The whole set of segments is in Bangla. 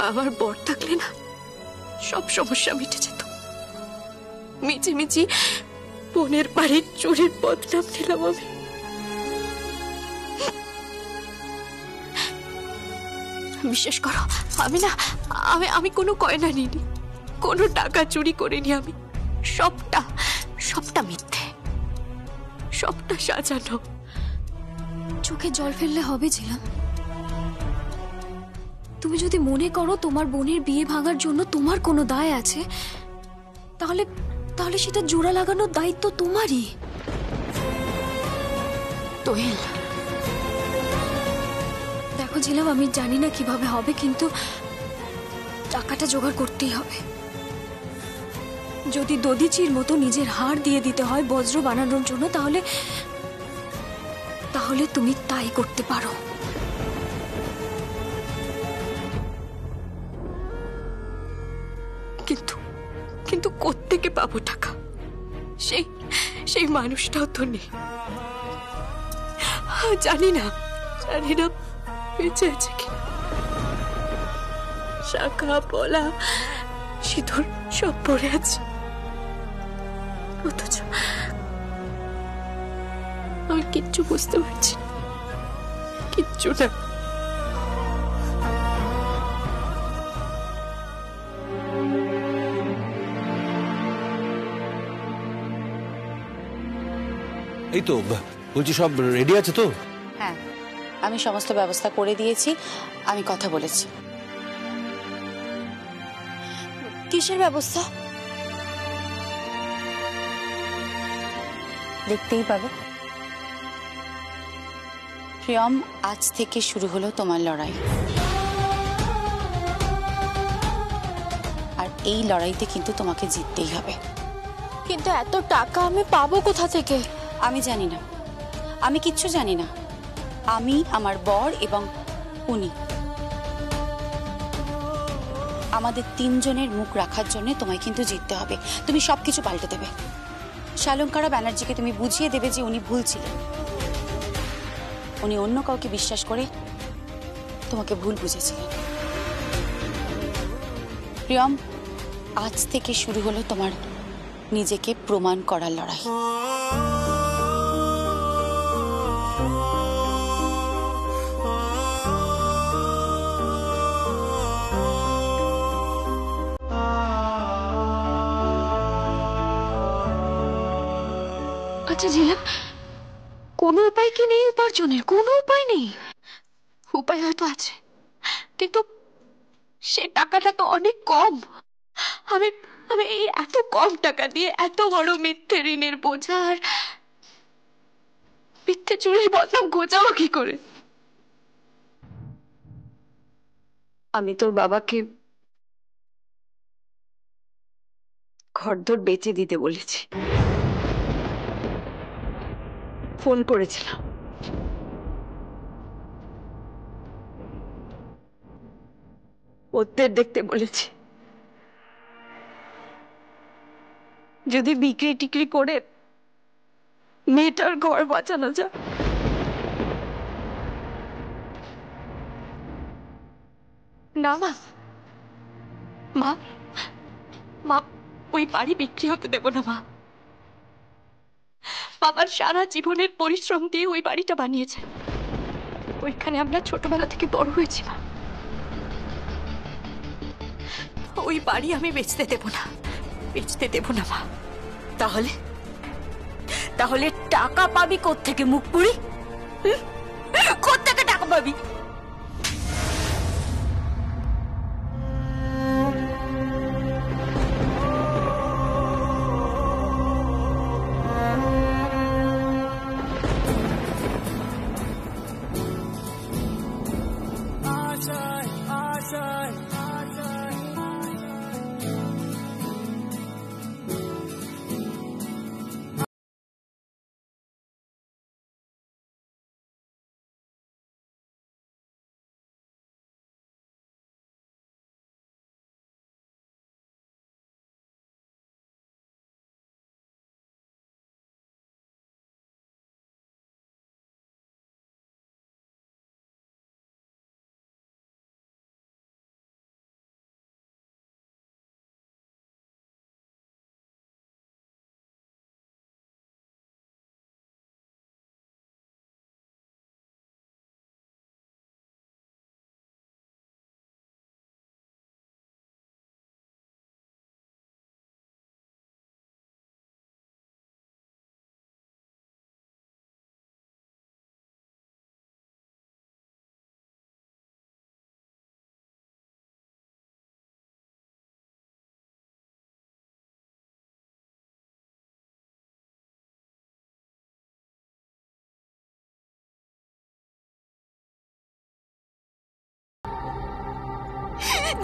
আমার বর থাকলে না সব সমস্যা মিটে যেত। মিছিমিছি বোনের বাড়ির চুরির বদনাম নিলাম আমি। বিশ্বাস করো, আমি কোনো গয়না নিইনি, কোনো টাকা চুরি করিনি আমি। সবটা মিথ্যে, সবটা সাজানো। চোখে জল ফেললে হবে ঝিলাম। তুমি যদি মনে করো তোমার বোনের বিয়ে ভাঙার জন্য তোমার কোনো দায় আছে, তাহলে সেটা জোড়া লাগানোর দায়িত্ব তোমারই। তোয়েল, দেখো ঝিলাম, আমি জানি না কিভাবে হবে, কিন্তু টাকাটা জোগাড় করতেই হবে। যদি দদিচির মতো নিজের হাড় দিয়ে দিতে হয় বজ্র বানানোর জন্য, তাহলে তুমি তাই করতে পারো। কিন্তু কোত্থেকে পাবো টাকা? সেই মানুষটাও তো নেই। জানি না বেঁচে আছে কিনা। শাখা পলা সিঁদুর সব পড়ে আছে, অথচ আমি কিচ্ছু বুঝতে পারছি না, কিচ্ছু না। এই তো বলছি, সব রেডি আছে তো? হ্যাঁ, আমি সমস্ত ব্যবস্থা করে দিয়েছি, আমি কথা বলেছি। কিসের ব্যবস্থা? দেখতেই পাবে। প্রিয়ম, আজ থেকে শুরু হলো তোমার লড়াই, আর এই লড়াইতে কিন্তু তোমাকে জিততেই হবে। কিন্তু এত টাকা আমি পাবো কোথা থেকে? আমি জানি না, আমি কিচ্ছু জানি না। আমি, আমার বর এবং উনি, আমাদের তিনজনের মুখ রাখার জন্য তোমায় কিন্তু জিততে হবে। তুমি সবকিছু পাল্টে দেবে। শালঙ্কারা ব্যানার্জিকে তুমি বুঝিয়ে দেবে যে উনি ভুল ছিলেন। উনি অন্য কাউকে বিশ্বাস করে তোমাকে ভুল বুঝেছিলেন। প্রিয়ম, আজ থেকে শুরু হলো তোমার নিজেকে প্রমাণ করার লড়াই। আচ্ছা ঝিলাম, কোনো উপায় কি নেই উপার্জনের? কোনো উপায় নেই? উপায় হয়তো আছে, কিন্তু সে টাকাটা তো অনেক কম। আমি আমি এই এত কম টাকা দিয়ে এত বড় মিথ্যে ঋণের বোঝা আর মিথ্যে চুরির বদনাম গোছাবো কি করে? আমি তোর বাবাকে ঘরদোর বেচে দিতে বলেছি, ফোন করেছিলাম। ওদের দেখতে বলেছি, যদি বিক্রি টিক্রি করে মেয়েটার ঘর বাঁচানো যায়। না মা, মা মা ওই বাড়ি বিক্রি হতে দেব না মা। বাবার সারা জীবনের পরিশ্রম দিয়ে ওই বাড়িটা বানিয়েছে, ওইখানে আমরা ছোটবেলা থেকে বড় হয়েছি মা। ওই বাড়ি আমি বেচতে দেব না, বেচতে দেব না মা। তাহলে তাহলে টাকা পাবি কোত্থেকে মুখ পুরি? কোত্থেকে টাকা পাবি?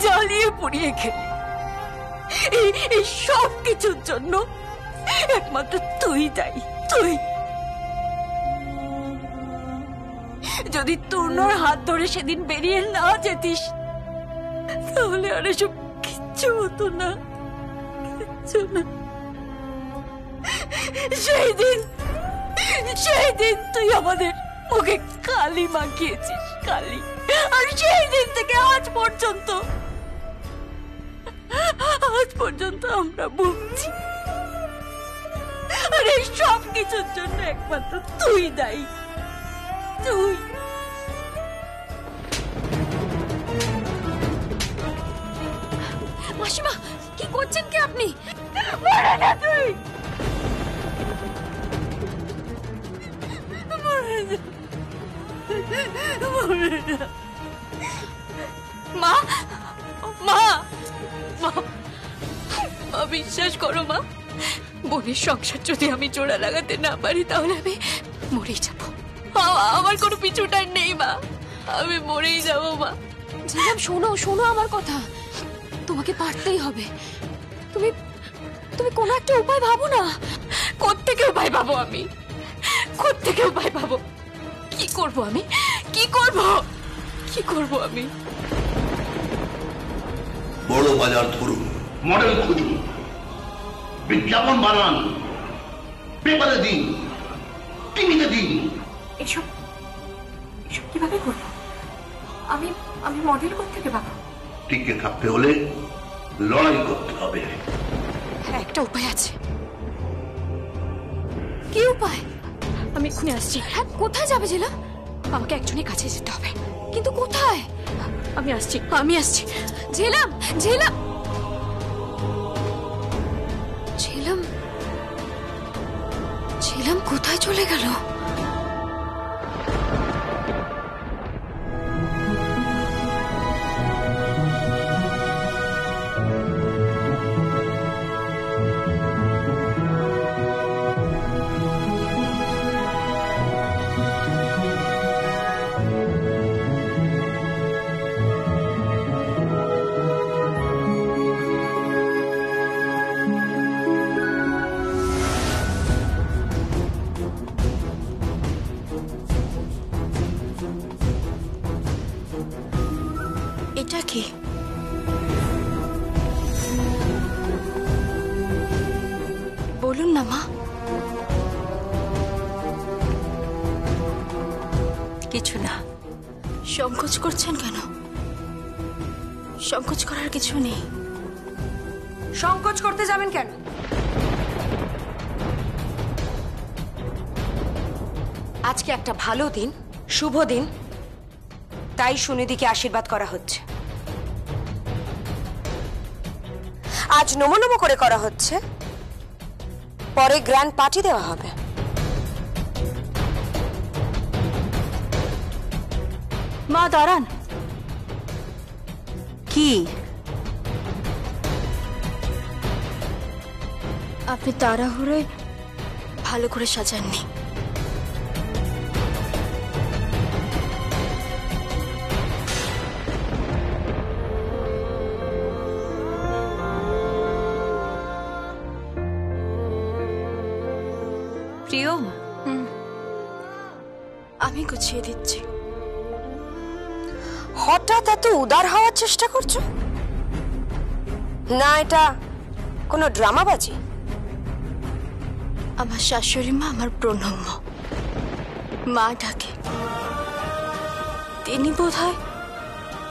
জ্বালিয়ে পুড়িয়ে খেলি। এই সব কিছুর জন্য একমাত্র তুই দায়ী, তুই। যদি তূর্ণর হাত ধরে সেদিন বেরিয়ে না যেতিস তাহলে আর এসব কিচ্ছু হতো না, কিচ্ছু না। সেই দিন তুই আমাদের মুখে কালি মাখিয়েছিস, কালি। আর সেই দিন থেকে আজ পর্যন্ত আমরা ভুগছি। আর এই সব কিছুর জন্য একমাত্র তুই দায়ী, তুই। মাসিমা, কি করছেন কি আপনি? মরে যা তুই, মরে যা, মরে যা। মা মা মা মা, বিশ্বাস করো মা, বোনের সংসার যদি আমি জোড়া লাগাতে না পারি তাহলে আমি মরেই যাব। আমার কোনো পিছুটার নেই মা, আমি মরেই যাব মা। ঝিলাম, শোনো শোনো আমার কথা, তোমাকে পারতেই হবে। তুমি তুমি কোনো একটা উপায় ভাবো না। কোত্থেকে উপায় পাবো আমি? কোত্থেকে উপায় পাবো? কি করব আমি? কি করব? কি করব আমি? বড় বাজার ধরুন, মডেল খুঁজুন, বিজ্ঞাপন বানান, পেপারে দিন, টিভিতে দিন। এসব কিভাবে করবো? আমি মডেল করতে থেকে পাবো? টিকে থাকতে হলে লড়াই করতে হবে। হ্যাঁ, একটা উপায় আছে। কি উপায়? আমি এক্ষুনি আসছি। হ্যাঁ, কোথায় যাবে জেলা? আমাকে একজনের কাছে যেতে হবে। কিন্তু কোথায়? আমি আসছি। ঝেলাম ঝেলাম ঝেলাম ঝেলাম কোথায় চলে গেল? এটা কি? বলুন না মা। কিছু না। সংকোচ করছেন কেন? সংকোচ করার কিছু নেই। সংকোচ করতে যাবেন কেন? আজকে একটা ভালো দিন, শুভ দিন, তাই সুনিধিকে আশীর্বাদ করা হচ্ছে। আজ নমো নমো করে করা হচ্ছে, পরে গ্র্যান্ড পার্টি দেওয়া হবে। মা দাঁড়ান। কি? আপনি তাড়াহুড়োয় ভালো করে সাজাননি। প্রিয়, আমি গুছিয়ে দিচ্ছি। হঠাৎ এত উদার হওয়ার চেষ্টা করছো? না এটা কোনো ড্রামাবাজি? আমার শাশুড়ি মা আমার প্রণম্য, মা ডাকে। তিনি বোধহয়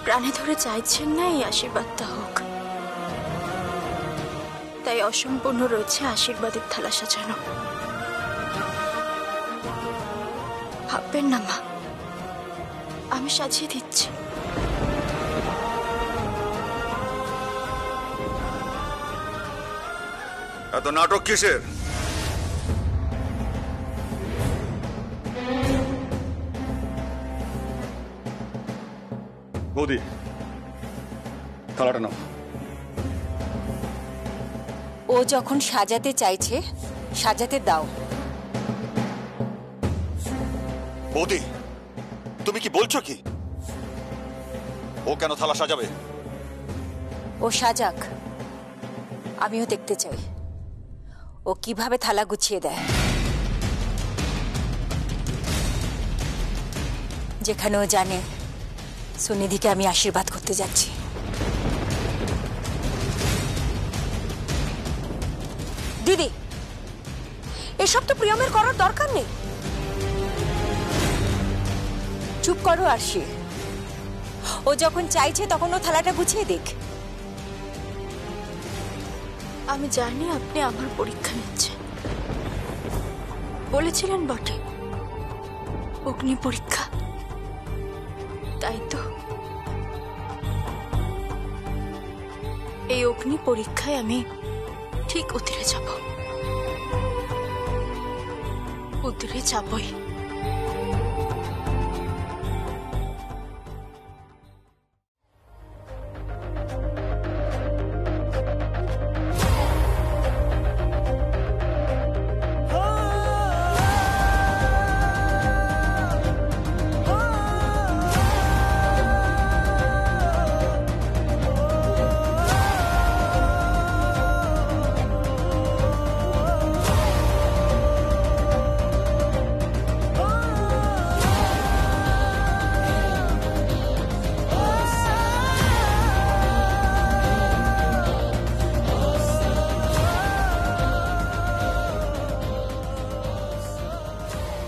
প্রাণে ধরে চাইছেন না এই আশীর্বাদটা হোক, তাই অসম্পূর্ণ রয়েছে আশীর্বাদের থালা সাজানো। ভাববেন না মা, আমি সাজিয়ে দিচ্ছি। এত নাটক কিসের? বৌদি, থালাটা নাও। ও যখন সাজাতে চাইছে, সাজাতে দাও। বৌদি, তুমি কি বলছো কি? ও কেন থালা সাজাবে? ও সাজাক, আমিও দেখতে চাই ও কিভাবে থালা গুছিয়ে দেয়, যেখানে ও জানে সুনিধিকে আমি আশীর্বাদ করতে যাচ্ছি। দিদি, এসব তো প্রিয়মের করার দরকার নেই। চুপ করো আরশি, ও যখন চাইছে তখন ও থালাটা গুছিয়ে দিক। আমি জানি আপনি আমার পরীক্ষা নিচ্ছেন, বলেছিলেন বটে অগ্নি পরীক্ষা, তাই তো এই অগ্নি পরীক্ষায় আমি ঠিক উতরে যাব, উতরে যাবই।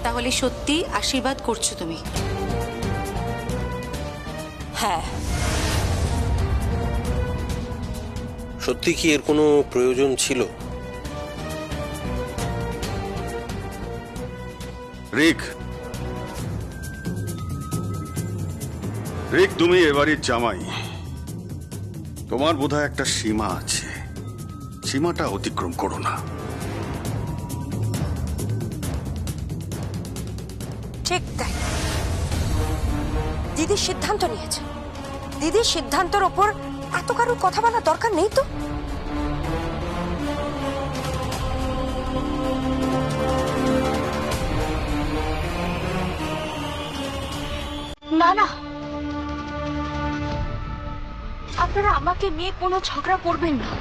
তাহলে সত্যি আশীর্বাদ করছো তুমি? হ্যাঁ, সত্যি কি এর কোনো প্রয়োজন ছিল? রিক, রিক, তুমি এবারের জামাই। তোমার বোধহয় একটা সীমা আছে, সীমাটা অতিক্রম করো না। ঠিক তাই। দিদি সিদ্ধান্ত নিয়েছে, দিদির সিদ্ধান্তের ওপর এত কারোর কথা বলার দরকার নেই তো। না না, আপনারা আমাকে নিয়ে কোনো ঝগড়া করবেন না।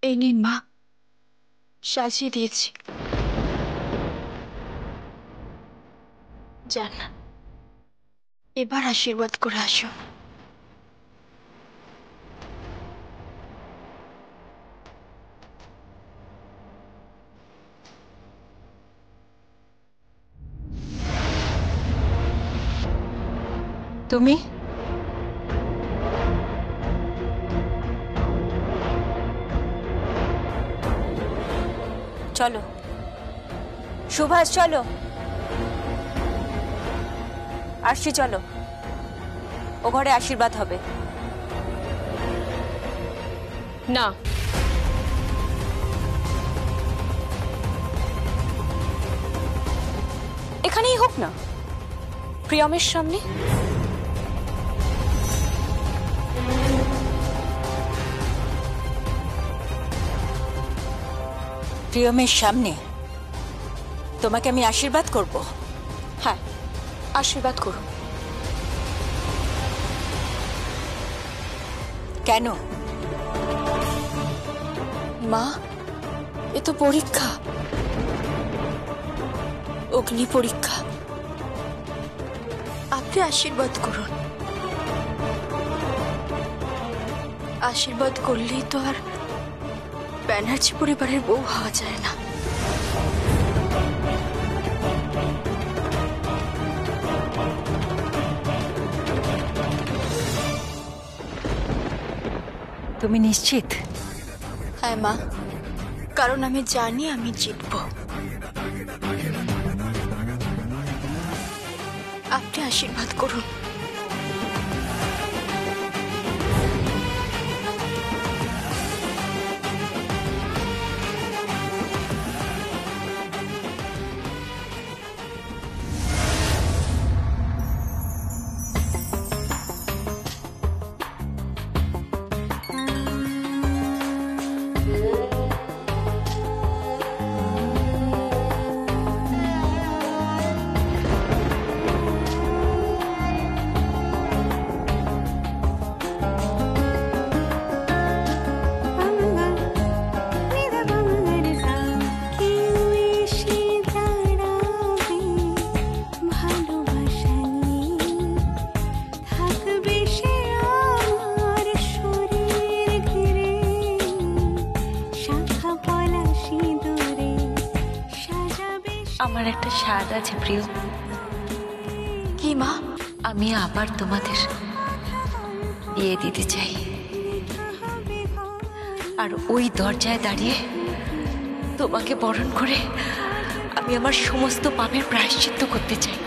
এই নিন মা, সাজিয়ে দিয়েছি। যান, এবার আশীর্বাদ করে আসো। তুমি চলো, সুভাষ চলো, আরশি চলো, ও ঘরে আশীর্বাদ হবে। না, এখানেই হোক না, প্রিয়মের সামনে। প্রিয়মের সামনে তোমাকে আমি আশীর্বাদ করব? হ্যাঁ, আশীর্বাদ করুন। কেন? মা, এ তো পরীক্ষা, অগ্নি পরীক্ষা। আপনি আশীর্বাদ করুন। আশীর্বাদ করলেই তো আর ব্যানার্জি পরিবারের বউ হওয়া যায় না। তুমি নিশ্চিত? হ্যাঁ মা, কারণ আমি জানি আমি জিতব। আপনি আশীর্বাদ করুন। আমার একটা স্বাদ আছে প্রিয়। কি মা? আমি আবার তোমাদের বিয়ে দিতে চাই, আর ওই দরজায় দাঁড়িয়ে তোমাকে বরণ করে আমি আমার সমস্ত পাপের প্রায়শ্চিত্ত করতে চাই।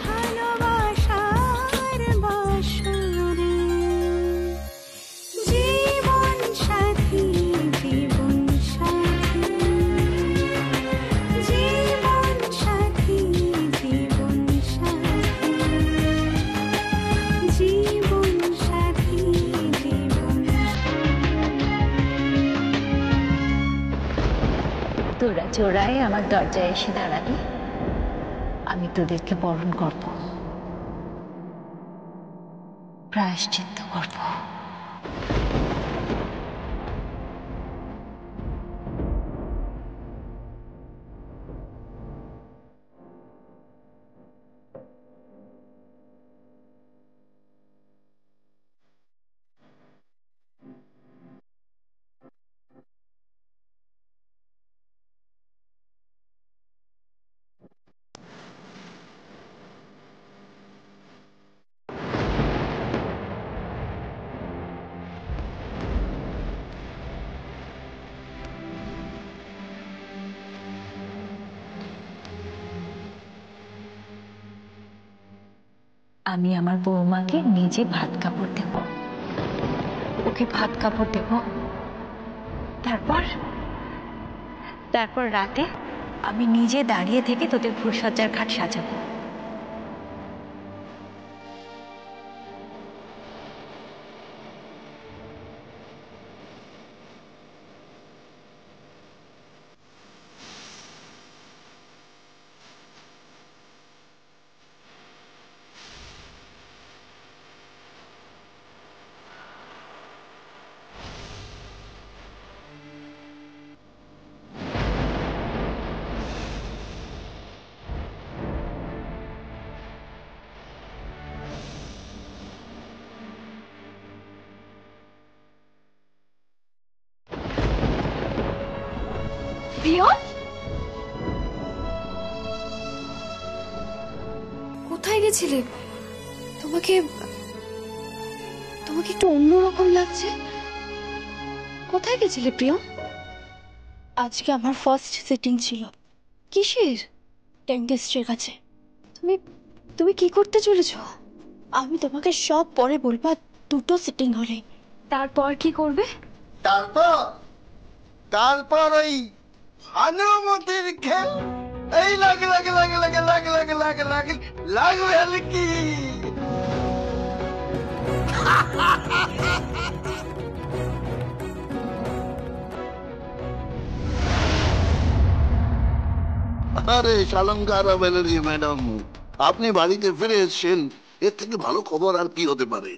তোরা চোরাই আমার দরজায় এসে দাঁড়াবি, আমি তোদেরকে বরণ করব, প্রায়শ্চিত্ত করব। আমি আমার বৌমাকে নিজে ভাত কাপড় দেব, ওকে ভাত কাপড় দেব, তারপর রাতে আমি নিজে দাঁড়িয়ে থেকে তোদের ফুলসজ্জার খাট সাজাবো। প্রিয়ন, কোথায় গেছিলে? তোমাকে তোমাকে একটু অন্যরকম লাগছে। কোথায় গেছিলে প্রিয়? আজকে আমার ফার্স্ট সিটিং ছিল কিসের? ডেন্টিস্টের কাছে। তুমি তুমি কি করতে চলেছ? আমি তোমাকে সব পরে বলবো, দুটো সিটিং হলে। তারপর কি করবে? তারপর ওই ভানুমতির খেল এই লাগে লাগে লাগে লাগে লাগে লাগে লাগে লাগে লাগবে আর কি। আরে শালঙ্কারা ব্যানার্জি ম্যাডাম, আপনি বাড়িতে ফিরে এসেছেন, এর থেকে ভালো খবর আর কি হতে পারে?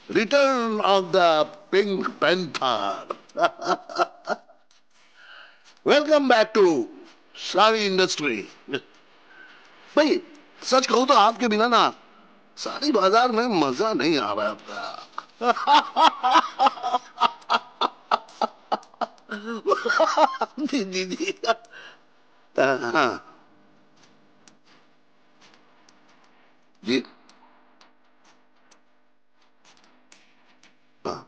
Return of the pink panther. Welcome back to सारी इंडस्ट्री। भाई सच कहूं तो आपके बिना ना सारी बाजार में मजा नहीं आ रहा था। जी हाँ जी हाँ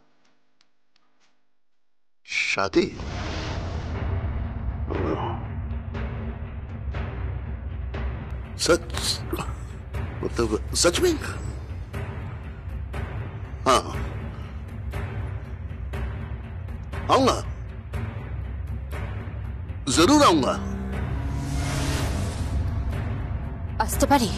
शादी सच मतलब सच में? हाँ आऊंगा, जरूर आऊंगा। আসতে পারি?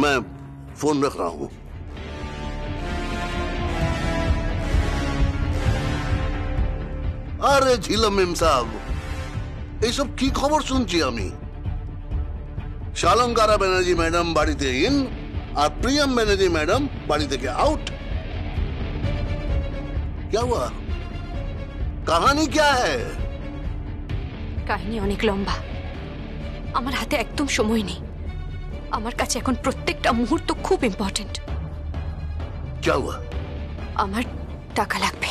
मैं फोन रख रहा हूं। আরে ঝিলাম মেম সাহেব, এইসব কি খবর শুনছি আমি? শালঙ্কারা ব্যানার্জি ম্যাডাম বাড়িতে ইন আর প্রিয়ম ব্যানার্জি ম্যাডাম বাড়ি থেকে আউট। क्या हुआ? कहानी क्या है? কাহিনী অনেক লম্বা, আমার হাতে একদম সময় নেই। আমার কাছে এখন প্রত্যেকটা মুহূর্ত খুব ইম্পর্টেন্ট। क्या हुआ? আমার টাকা লাগবে।